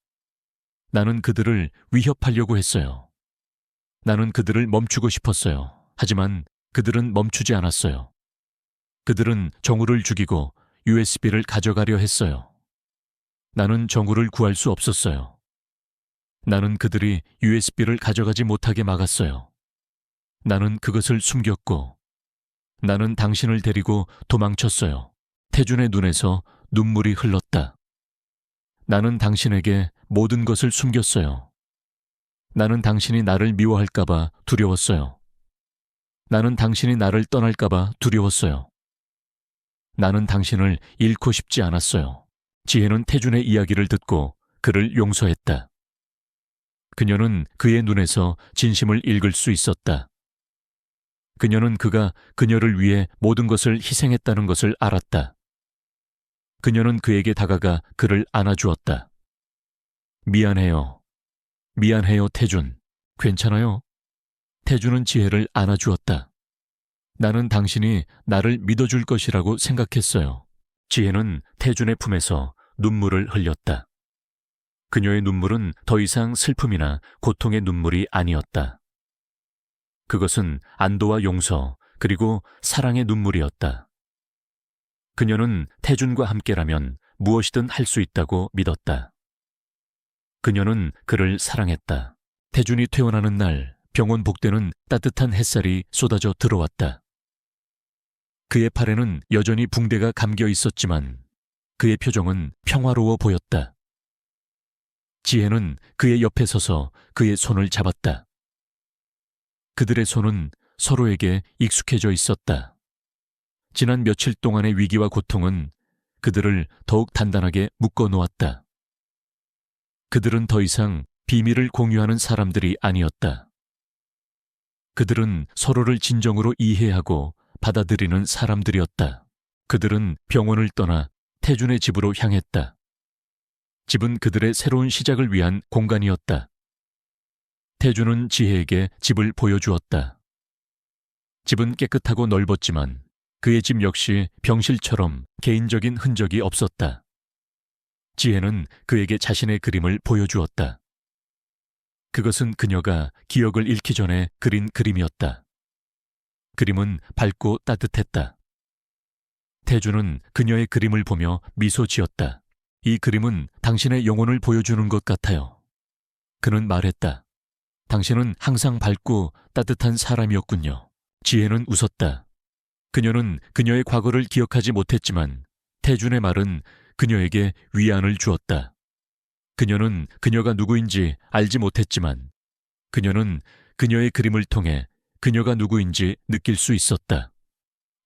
나는 그들을 위협하려고 했어요. 나는 그들을 멈추고 싶었어요. 하지만 그들은 멈추지 않았어요. 그들은 정우를 죽이고 USB를 가져가려 했어요. 나는 정우를 구할 수 없었어요. 나는 그들이 USB를 가져가지 못하게 막았어요. 나는 그것을 숨겼고 나는 당신을 데리고 도망쳤어요. 태준의 눈에서 눈물이 흘렀다. 나는 당신에게 모든 것을 숨겼어요. 나는 당신이 나를 미워할까봐 두려웠어요. 나는 당신이 나를 떠날까봐 두려웠어요. 나는 당신을 잃고 싶지 않았어요. 지혜는 태준의 이야기를 듣고 그를 용서했다. 그녀는 그의 눈에서 진심을 읽을 수 있었다. 그녀는 그가 그녀를 위해 모든 것을 희생했다는 것을 알았다. 그녀는 그에게 다가가 그를 안아주었다. 미안해요. 미안해요, 태준. 괜찮아요? 태준은 지혜를 안아주었다. 나는 당신이 나를 믿어줄 것이라고 생각했어요. 지혜는 태준의 품에서 눈물을 흘렸다. 그녀의 눈물은 더 이상 슬픔이나 고통의 눈물이 아니었다. 그것은 안도와 용서 그리고 사랑의 눈물이었다. 그녀는 태준과 함께라면 무엇이든 할 수 있다고 믿었다. 그녀는 그를 사랑했다. 태준이 퇴원하는 날 병원 복대는 따뜻한 햇살이 쏟아져 들어왔다. 그의 팔에는 여전히 붕대가 감겨 있었지만 그의 표정은 평화로워 보였다. 지혜는 그의 옆에 서서 그의 손을 잡았다. 그들의 손은 서로에게 익숙해져 있었다. 지난 며칠 동안의 위기와 고통은 그들을 더욱 단단하게 묶어 놓았다. 그들은 더 이상 비밀을 공유하는 사람들이 아니었다. 그들은 서로를 진정으로 이해하고 받아들이는 사람들이었다. 그들은 병원을 떠나 태준의 집으로 향했다. 집은 그들의 새로운 시작을 위한 공간이었다. 태준은 지혜에게 집을 보여주었다. 집은 깨끗하고 넓었지만 그의 집 역시 병실처럼 개인적인 흔적이 없었다. 지혜는 그에게 자신의 그림을 보여주었다. 그것은 그녀가 기억을 잃기 전에 그린 그림이었다. 그림은 밝고 따뜻했다. 태준은 그녀의 그림을 보며 미소 지었다. 이 그림은 당신의 영혼을 보여주는 것 같아요. 그는 말했다. 당신은 항상 밝고 따뜻한 사람이었군요. 지혜는 웃었다. 그녀는 그녀의 과거를 기억하지 못했지만 태준의 말은 그녀에게 위안을 주었다. 그녀는 그녀가 누구인지 알지 못했지만 그녀는 그녀의 그림을 통해 그녀가 누구인지 느낄 수 있었다.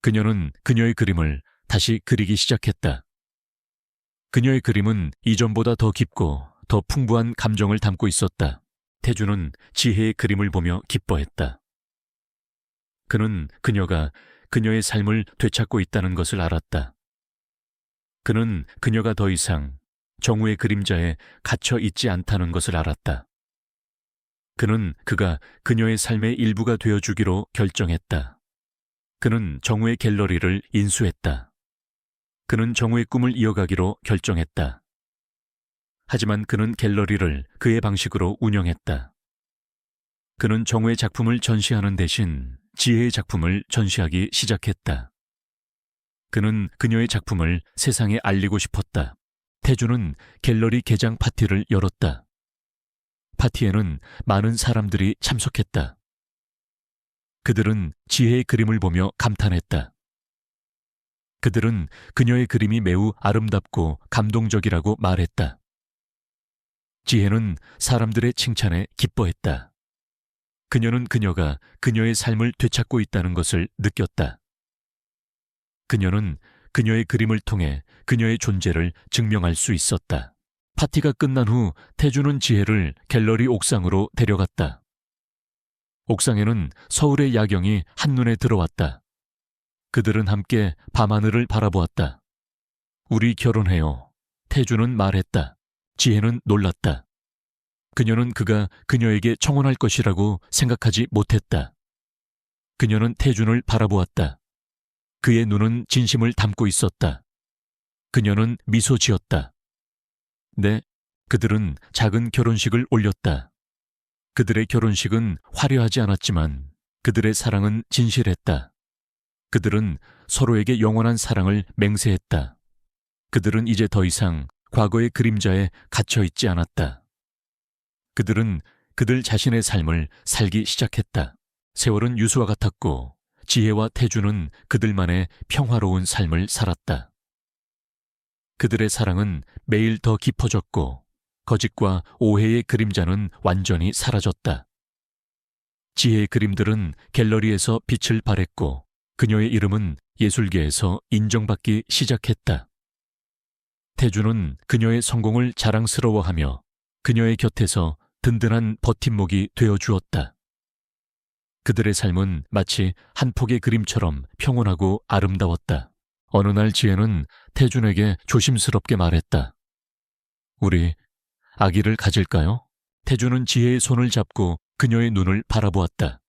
그녀는 그녀의 그림을 다시 그리기 시작했다. 그녀의 그림은 이전보다 더 깊고 더 풍부한 감정을 담고 있었다. 태준은 지혜의 그림을 보며 기뻐했다. 그는 그녀가 그녀의 삶을 되찾고 있다는 것을 알았다. 그는 그녀가 더 이상 정우의 그림자에 갇혀 있지 않다는 것을 알았다. 그는 그가 그녀의 삶의 일부가 되어주기로 결정했다. 그는 정우의 갤러리를 인수했다. 그는 정우의 꿈을 이어가기로 결정했다. 하지만 그는 갤러리를 그의 방식으로 운영했다. 그는 정우의 작품을 전시하는 대신 지혜의 작품을 전시하기 시작했다. 그는 그녀의 작품을 세상에 알리고 싶었다. 태준은 갤러리 개장 파티를 열었다. 파티에는 많은 사람들이 참석했다. 그들은 지혜의 그림을 보며 감탄했다. 그들은 그녀의 그림이 매우 아름답고 감동적이라고 말했다. 지혜는 사람들의 칭찬에 기뻐했다. 그녀는 그녀가 그녀의 삶을 되찾고 있다는 것을 느꼈다. 그녀는 그녀의 그림을 통해 그녀의 존재를 증명할 수 있었다. 파티가 끝난 후 태준은 지혜를 갤러리 옥상으로 데려갔다. 옥상에는 서울의 야경이 한눈에 들어왔다. 그들은 함께 밤하늘을 바라보았다. 우리 결혼해요. 태준은 말했다. 지혜는 놀랐다. 그녀는 그가 그녀에게 청혼할 것이라고 생각하지 못했다. 그녀는 태준을 바라보았다. 그의 눈은 진심을 담고 있었다. 그녀는 미소 지었다. 네, 그들은 작은 결혼식을 올렸다. 그들의 결혼식은 화려하지 않았지만 그들의 사랑은 진실했다. 그들은 서로에게 영원한 사랑을 맹세했다. 그들은 이제 더 이상 과거의 그림자에 갇혀 있지 않았다. 그들은 그들 자신의 삶을 살기 시작했다. 세월은 유수와 같았고 지혜와 태준은 그들만의 평화로운 삶을 살았다. 그들의 사랑은 매일 더 깊어졌고 거짓과 오해의 그림자는 완전히 사라졌다. 지혜의 그림들은 갤러리에서 빛을 발했고 그녀의 이름은 예술계에서 인정받기 시작했다. 태준은 그녀의 성공을 자랑스러워하며 그녀의 곁에서 든든한 버팀목이 되어주었다. 그들의 삶은 마치 한 폭의 그림처럼 평온하고 아름다웠다. 어느 날 지혜는 태준에게 조심스럽게 말했다. 우리 아기를 가질까요? 태준은 지혜의 손을 잡고 그녀의 눈을 바라보았다.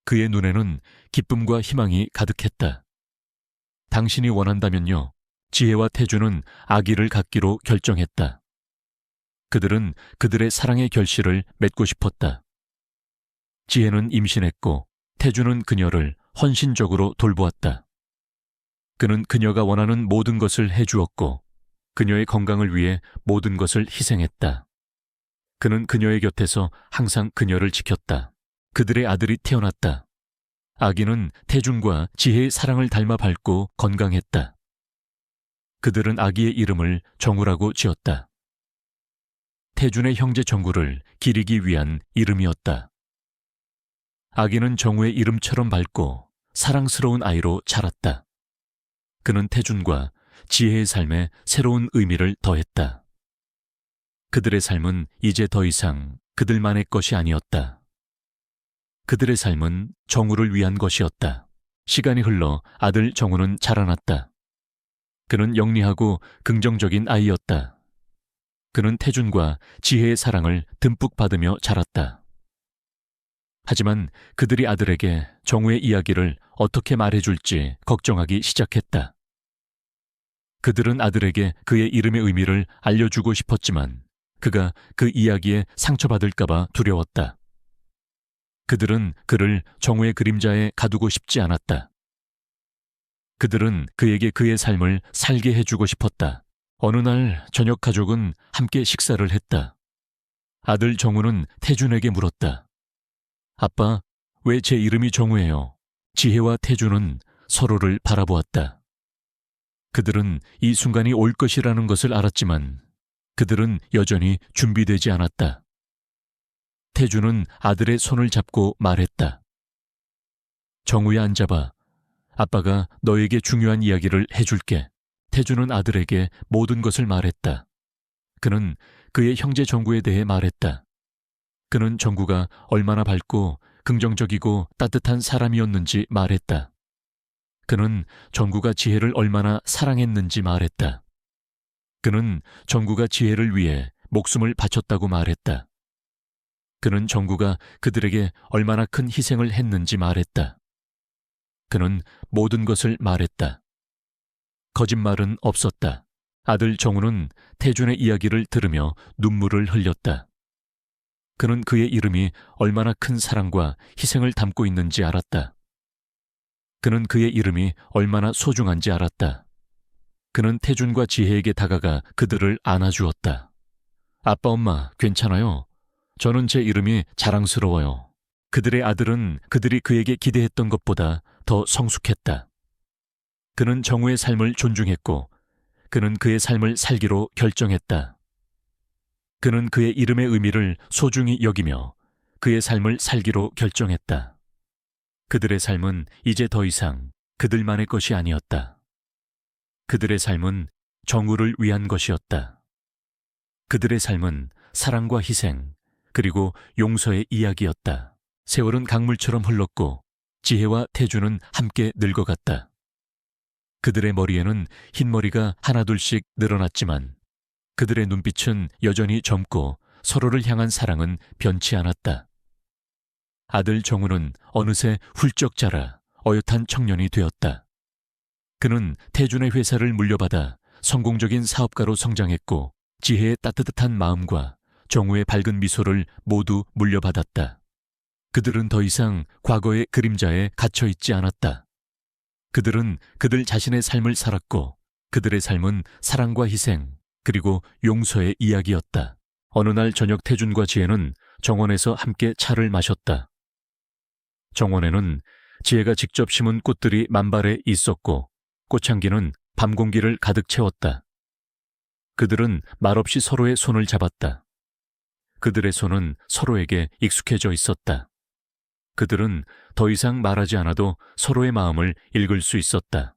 그의 눈에는 기쁨과 희망이 가득했다. 당신이 원한다면요. 지혜와 태준은 아기를 갖기로 결정했다. 그들은 그들의 사랑의 결실을 맺고 싶었다. 지혜는 임신했고 태준은 그녀를 헌신적으로 돌보았다. 그는 그녀가 원하는 모든 것을 해주었고 그녀의 건강을 위해 모든 것을 희생했다. 그는 그녀의 곁에서 항상 그녀를 지켰다. 그들의 아들이 태어났다. 아기는 태준과 지혜의 사랑을 닮아 밝고 건강했다. 그들은 아기의 이름을 정우라고 지었다. 태준의 형제 정구를 기리기 위한 이름이었다. 아기는 정우의 이름처럼 밝고 사랑스러운 아이로 자랐다. 그는 태준과 지혜의 삶에 새로운 의미를 더했다. 그들의 삶은 이제 더 이상 그들만의 것이 아니었다. 그들의 삶은 정우를 위한 것이었다. 시간이 흘러 아들 정우는 자라났다. 그는 영리하고 긍정적인 아이였다. 그는 태준과 지혜의 사랑을 듬뿍 받으며 자랐다. 하지만 그들이 아들에게 정우의 이야기를 어떻게 말해줄지 걱정하기 시작했다. 그들은 아들에게 그의 이름의 의미를 알려주고 싶었지만 그가 그 이야기에 상처받을까봐 두려웠다. 그들은 그를 정우의 그림자에 가두고 싶지 않았다. 그들은 그에게 그의 삶을 살게 해주고 싶었다. 어느 날 저녁 가족은 함께 식사를 했다. 아들 정우는 태준에게 물었다. 아빠, 왜 제 이름이 정우예요? 지혜와 태주는 서로를 바라보았다. 그들은 이 순간이 올 것이라는 것을 알았지만 그들은 여전히 준비되지 않았다. 태주는 아들의 손을 잡고 말했다. 정우야, 앉아봐. 아빠가 너에게 중요한 이야기를 해줄게. 태주는 아들에게 모든 것을 말했다. 그는 그의 형제 정구에 대해 말했다. 그는 정구가 얼마나 밝고 긍정적이고 따뜻한 사람이었는지 말했다. 그는 정구가 지혜를 얼마나 사랑했는지 말했다. 그는 정구가 지혜를 위해 목숨을 바쳤다고 말했다. 그는 정구가 그들에게 얼마나 큰 희생을 했는지 말했다. 그는 모든 것을 말했다. 거짓말은 없었다. 아들 정우는 태준의 이야기를 들으며 눈물을 흘렸다. 그는 그의 이름이 얼마나 큰 사랑과 희생을 담고 있는지 알았다. 그는 그의 이름이 얼마나 소중한지 알았다. 그는 태준과 지혜에게 다가가 그들을 안아주었다. 아빠, 엄마, 괜찮아요. 저는 제 이름이 자랑스러워요. 그들의 아들은 그들이 그에게 기대했던 것보다 더 성숙했다. 그는 정우의 삶을 존중했고 그는 그의 삶을 살기로 결정했다. 그는 그의 이름의 의미를 소중히 여기며 그의 삶을 살기로 결정했다. 그들의 삶은 이제 더 이상 그들만의 것이 아니었다. 그들의 삶은 정우를 위한 것이었다. 그들의 삶은 사랑과 희생, 그리고 용서의 이야기였다. 세월은 강물처럼 흘렀고 지혜와 태주는 함께 늙어갔다. 그들의 머리에는 흰머리가 하나둘씩 늘어났지만 그들의 눈빛은 여전히 젊고 서로를 향한 사랑은 변치 않았다. 아들 정우는 어느새 훌쩍 자라 어엿한 청년이 되었다. 그는 태준의 회사를 물려받아 성공적인 사업가로 성장했고 지혜의 따뜻한 마음과 정우의 밝은 미소를 모두 물려받았다. 그들은 더 이상 과거의 그림자에 갇혀 있지 않았다. 그들은 그들 자신의 삶을 살았고 그들의 삶은 사랑과 희생 그리고 용서의 이야기였다. 어느 날 저녁 태준과 지혜는 정원에서 함께 차를 마셨다. 정원에는 지혜가 직접 심은 꽃들이 만발해 있었고 꽃향기는 밤 공기를 가득 채웠다. 그들은 말없이 서로의 손을 잡았다. 그들의 손은 서로에게 익숙해져 있었다. 그들은 더 이상 말하지 않아도 서로의 마음을 읽을 수 있었다.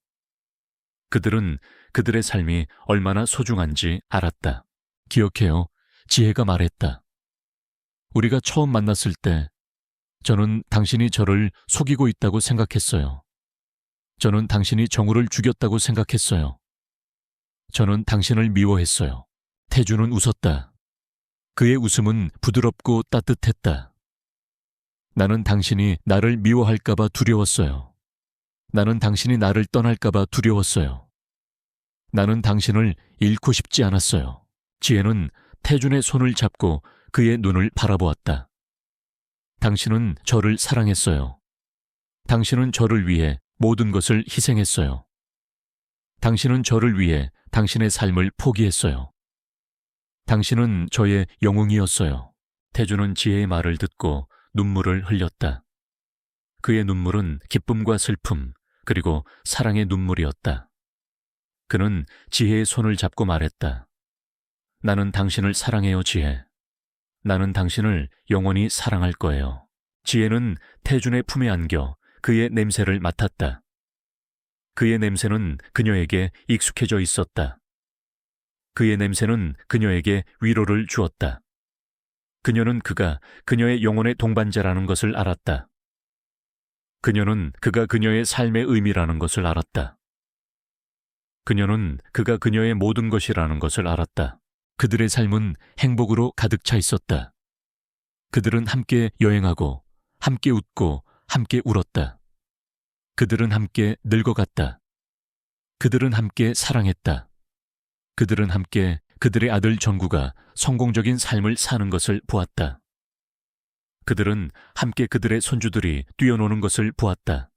그들은 그들의 삶이 얼마나 소중한지 알았다. 기억해요. 지혜가 말했다. 우리가 처음 만났을 때 저는 당신이 저를 속이고 있다고 생각했어요. 저는 당신이 정우를 죽였다고 생각했어요. 저는 당신을 미워했어요. 태주는 웃었다. 그의 웃음은 부드럽고 따뜻했다. 나는 당신이 나를 미워할까봐 두려웠어요. 나는 당신이 나를 떠날까봐 두려웠어요. 나는 당신을 잃고 싶지 않았어요. 지혜는 태준의 손을 잡고 그의 눈을 바라보았다. 당신은 저를 사랑했어요. 당신은 저를 위해 모든 것을 희생했어요. 당신은 저를 위해 당신의 삶을 포기했어요. 당신은 저의 영웅이었어요. 태주는 지혜의 말을 듣고 눈물을 흘렸다. 그의 눈물은 기쁨과 슬픔, 그리고 사랑의 눈물이었다. 그는 지혜의 손을 잡고 말했다. 나는 당신을 사랑해요, 지혜. 나는 당신을 영원히 사랑할 거예요. 지혜는 태준의 품에 안겨 그의 냄새를 맡았다. 그의 냄새는 그녀에게 익숙해져 있었다. 그의 냄새는 그녀에게 위로를 주었다. 그녀는 그가 그녀의 영혼의 동반자라는 것을 알았다. 그녀는 그가 그녀의 삶의 의미라는 것을 알았다. 그녀는 그가 그녀의 모든 것이라는 것을 알았다. 그들의 삶은 행복으로 가득 차 있었다. 그들은 함께 여행하고, 함께 웃고, 함께 울었다. 그들은 함께 늙어갔다. 그들은 함께 사랑했다. 그들은 함께 그들의 아들 정구가 성공적인 삶을 사는 것을 보았다. 그들은 함께 그들의 손주들이 뛰어노는 것을 보았다.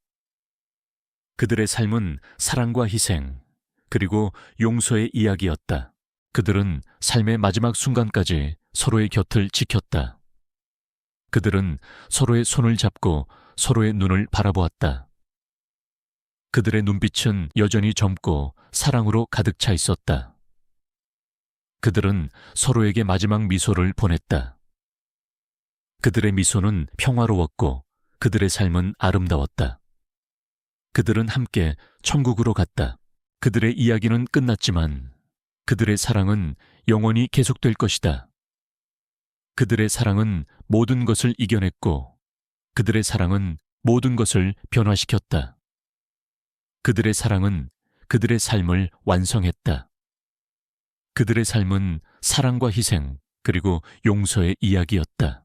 그들의 삶은 사랑과 희생, 그리고 용서의 이야기였다. 그들은 삶의 마지막 순간까지 서로의 곁을 지켰다. 그들은 서로의 손을 잡고 서로의 눈을 바라보았다. 그들의 눈빛은 여전히 젊고 사랑으로 가득 차 있었다. 그들은 서로에게 마지막 미소를 보냈다. 그들의 미소는 평화로웠고 그들의 삶은 아름다웠다. 그들은 함께 천국으로 갔다. 그들의 이야기는 끝났지만 그들의 사랑은 영원히 계속될 것이다. 그들의 사랑은 모든 것을 이겨냈고 그들의 사랑은 모든 것을 변화시켰다. 그들의 사랑은 그들의 삶을 완성했다. 그들의 삶은 사랑과 희생 그리고 용서의 이야기였다.